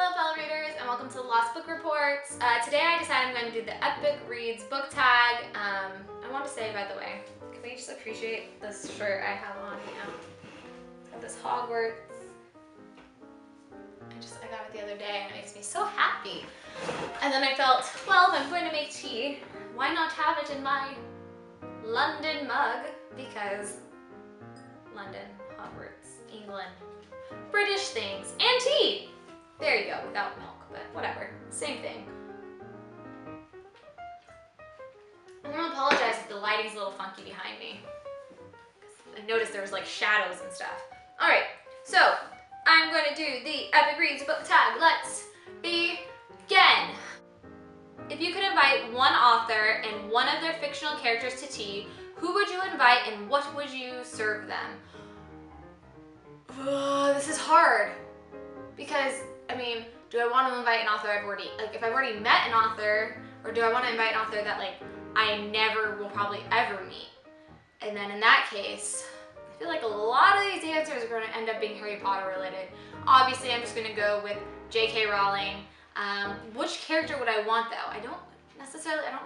Hello fellow readers and welcome to the Lost Book Reports. Today I decided I'm going to do the Epic Reads book tag. I want to say, by the way, can we just appreciate this shirt I have on, you know? It's got this Hogwarts. I got it the other day and it makes me so happy. And then I felt, well, if I'm going to make tea, why not have it in my London mug? Because London, Hogwarts, England, British things, and tea! There you go, without milk, but whatever, same thing. I'm gonna apologize if the lighting's a little funky behind me. I noticed there was like shadows and stuff. All right, so I'm gonna do the Epic Reads book tag. Let's begin. If you could invite one author and one of their fictional characters to tea, who would you invite and what would you serve them? This is hard because, I mean, do I want to invite an author if I've already met an author, or do I want to invite an author that like I never will probably ever meet? And then in that case, I feel like a lot of these answers are going to end up being Harry Potter related. Obviously, I'm just going to go with J.K. Rowling. Which character would I want though? I don't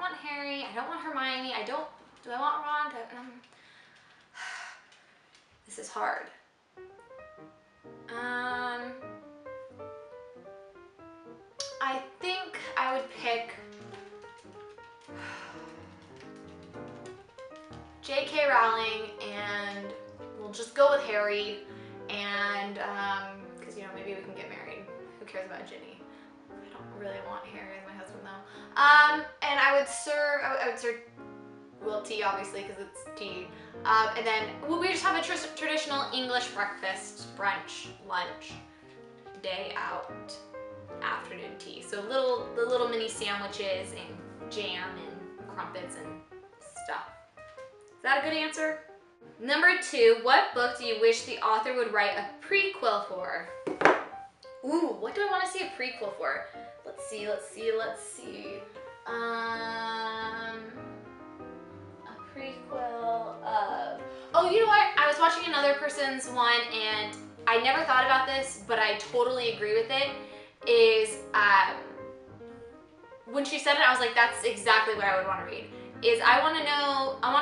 want Harry, I don't want Hermione, do I want Ron? This is hard. I think I would pick J.K. Rowling, and we'll just go with Harry, and because you know, maybe we can get married. Who cares about Ginny? I don't really want Harry as my husband though. And I would serve well, tea obviously because it's tea, and then we just have a traditional English breakfast, brunch, lunch, day out, afternoon tea. So the little mini sandwiches and jam and crumpets and stuff. Is that a good answer? Number 2, what book do you wish the author would write a prequel for? Ooh, what do I want to see a prequel for? Let's see. A prequel of... Oh, you know what? I was watching another person's one and I never thought about this, but I totally agree with it. When she said it, I was like, that's exactly what I would want to read. I want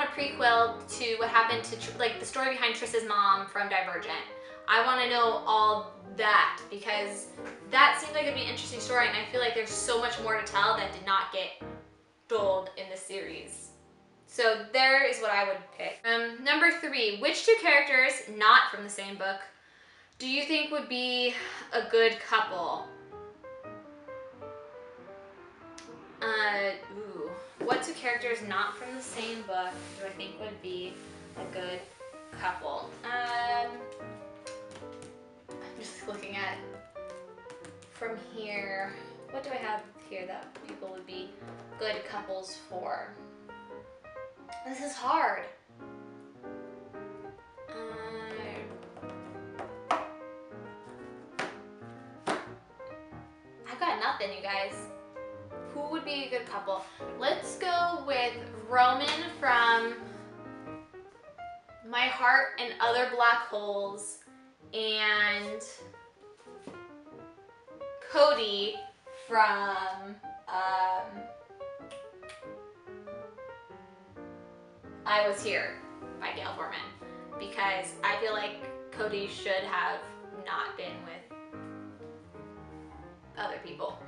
a prequel to what happened to, like, the story behind Triss's mom from Divergent. I want to know all that because that seemed like it'd be an interesting story, and I feel like there's so much more to tell that did not get told in the series. So there is what I would pick. Number 3, which 2 characters, not from the same book, do you think would be a good couple? What 2 characters not from the same book do I think would be a good couple? I'm just looking at from here. What do I have here that people would be good couples for? This is hard. I've got nothing, you guys. Who would be a good couple? Let's go with Roman from My Heart and Other Black Holes and Cody from I Was Here by Gail Forman, because I feel like Cody should have not been with other people.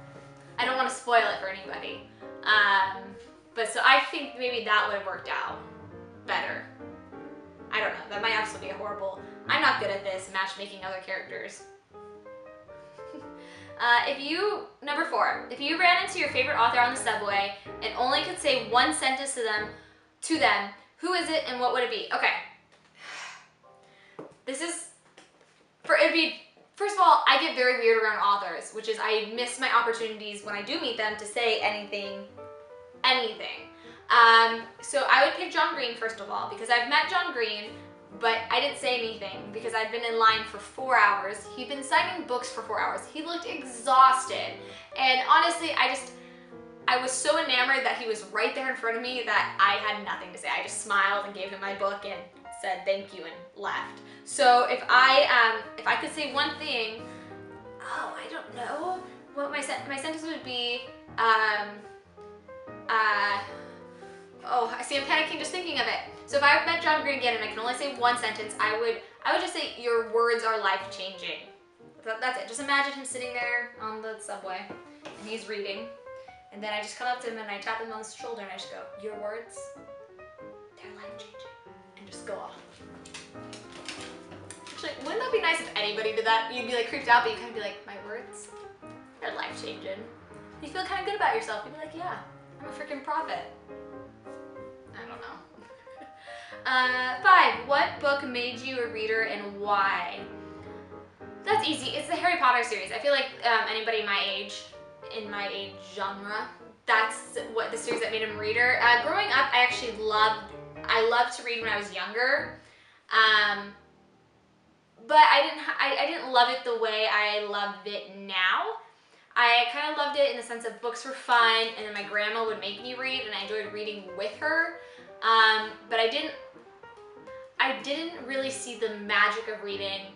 I don't want to spoil it for anybody. But so I think maybe that would have worked out better. I don't know, that might also be a horrible, I'm not good at this, matchmaking other characters. Number 4, if you ran into your favorite author on the subway and only could say one sentence to them, who is it and what would it be? Okay. First of all, I get very weird around authors, which is I miss my opportunities when I do meet them to say anything. So I would pick John Green first of all, because I've met John Green, but I didn't say anything because I'd been in line for 4 hours. He'd been signing books for 4 hours. He looked exhausted. And honestly, I was so enamored that he was right there in front of me that I had nothing to say. I just smiled and gave him my book and said thank you and left. So if I could say one thing, oh, I don't know what my sentence would be. Oh, I see, I'm panicking just thinking of it. So if I met John Green again and I can only say one sentence, I would just say, your words are life-changing. That's it. Just imagine him sitting there on the subway and he's reading. And then I just come up to him and I tap him on the shoulder and I just go, your words, they're life-changing. And just go off. Actually, wouldn't that be nice if anybody did that? You'd be like creeped out, but you'd kind of be like, my words, they're life-changing. You feel kind of good about yourself. You'd be like, yeah, I'm a freaking prophet. I don't know. 5, what book made you a reader and why? That's easy. It's the Harry Potter series. I feel like anybody in my age genre, that's what the series that made him a reader. Growing up, I loved to read when I was younger, but I didn't love it the way I loved it now. I kind of loved it in the sense of books were fun, and then my grandma would make me read, and I enjoyed reading with her. But I didn't really see the magic of reading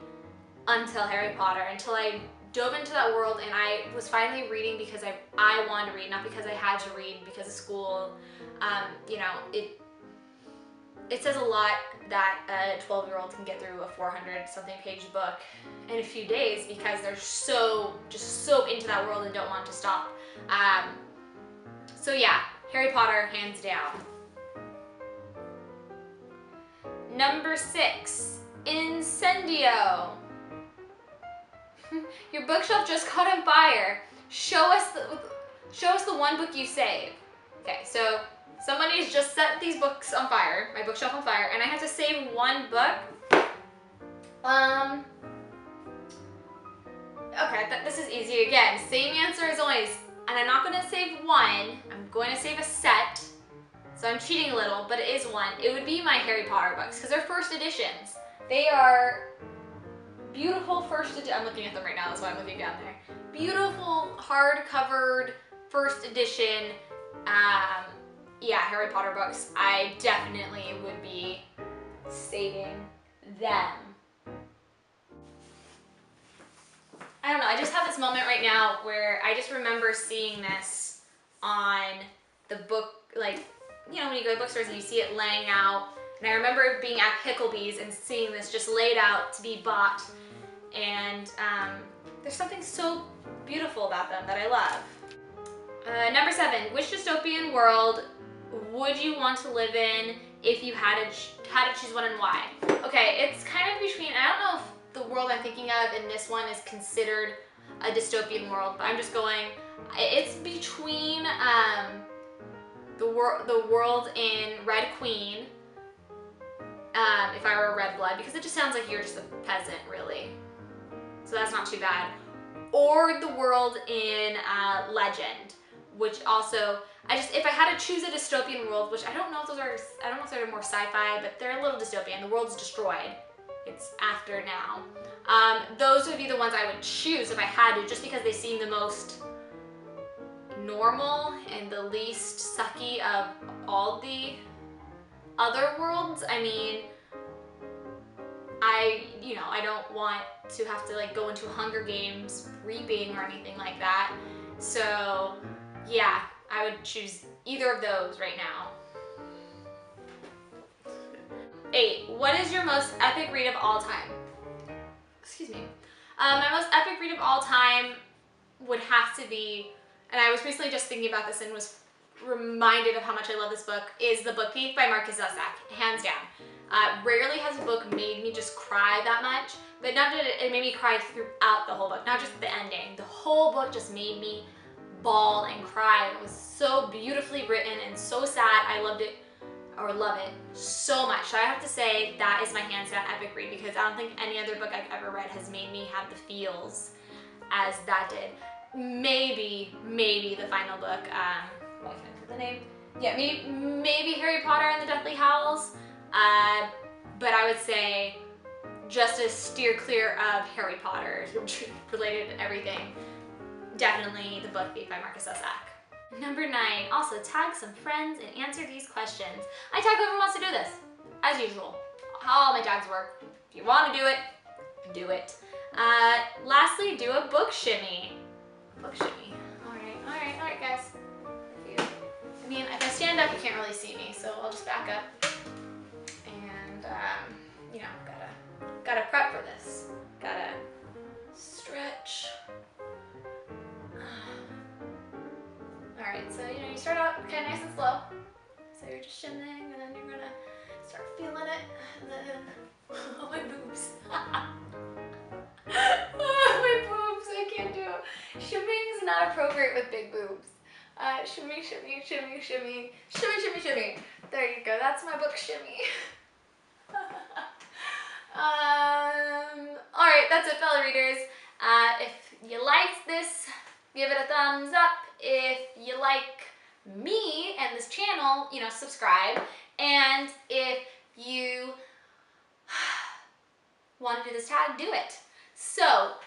until Harry Potter, until I dove into that world and I was finally reading because I wanted to read, not because I had to read because of school. You know, it says a lot that a 12-year-old can get through a 400-something page book in a few days because they're just so into that world and don't want to stop. So yeah, Harry Potter, hands down. Number 6, Incendio. Your bookshelf just caught on fire. Show us the one book you saved. Okay, so somebody's just set these books on fire, my bookshelf on fire, and I have to save one book. Okay, this is easy again. Same answer as always, and I'm not going to save one. I'm going to save a set. So I'm cheating a little, but it is one. It would be my Harry Potter books because they're first editions. They are beautiful first edition. I'm looking at them right now, that's why I'm looking down there. Beautiful hard-covered first edition. Yeah, Harry Potter books. I definitely would be saving them. I don't know, I just have this moment right now where I just remember seeing this on the book, like, you know, when you go to bookstores and you see it laying out. And I remember being at Picklebee's and seeing this just laid out to be bought. And there's something so beautiful about them that I love. Number 7, which dystopian world would you want to live in if you had to choose one and why? Okay, it's kind of between, I don't know if the world I'm thinking of in this one is considered a dystopian world, but I'm just going, it's between the world in Red Queen, if I were a red blood, because it just sounds like you're just a peasant, really. So that's not too bad. Or the world in Legend, which also, if I had to choose a dystopian world, which I don't know if they're more sci-fi, but they're a little dystopian. The world's destroyed. It's after now. Those would be the ones I would choose if I had to, just because they seem the most normal and the least sucky of all the other worlds. I mean, I don't want to have to like go into Hunger Games reaping or anything like that. So yeah, I would choose either of those right now. 8, what is your most epic read of all time? Excuse me. My most epic read of all time would have to be, and I was recently just thinking about this and was reminded of how much I love this book, is The Book Thief by Marcus Zusak, hands down. Rarely has a book made me just cry that much, but not that it made me cry throughout the whole book, not just the ending. The whole book just made me bawl and cry. It was so beautifully written and so sad. I loved it, or love it, so much. So I have to say that is my hands down epic read, because I don't think any other book I've ever read has made me have the feels as that did. Maybe the final book, what can I put the name? Yeah, maybe Harry Potter and the Deathly Hallows, but I would say just to steer clear of Harry Potter, related to everything, definitely The Book Thief by Marcus Zusak. Number 9, also tag some friends and answer these questions. I tag whoever wants to do this, as usual. How all my tags work. If you want to do it, do it. Lastly, do a book shimmy. Book shimmy. All right, guys. I mean, if I stand up, you can't really see me, so I'll just back up. And, you know, gotta prep for this. Gotta stretch. All right, so, you know, you start out kind of nice and slow. So you're just shimmying, and then you're gonna start feeling it, and then, oh, my boobs. Oh, my boobs, I can't do it. Shimmying is not appropriate with big boobs. Shimmy, shimmy, shimmy, shimmy, shimmy, shimmy, shimmy. There you go, that's my book shimmy. All right, that's it, fellow readers. If you liked this, give it a thumbs up. If you like me and this channel, you know, subscribe. And if you want to do this tag, do it. So,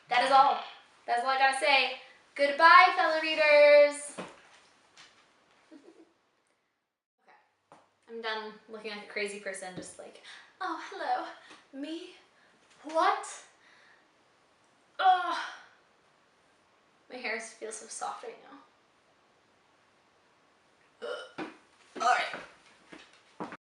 that is all. That's all I gotta say. Goodbye, fellow readers. Okay, I'm done looking like a crazy person, just like, oh, hello, me? What? Oh, my hair feels so soft right now.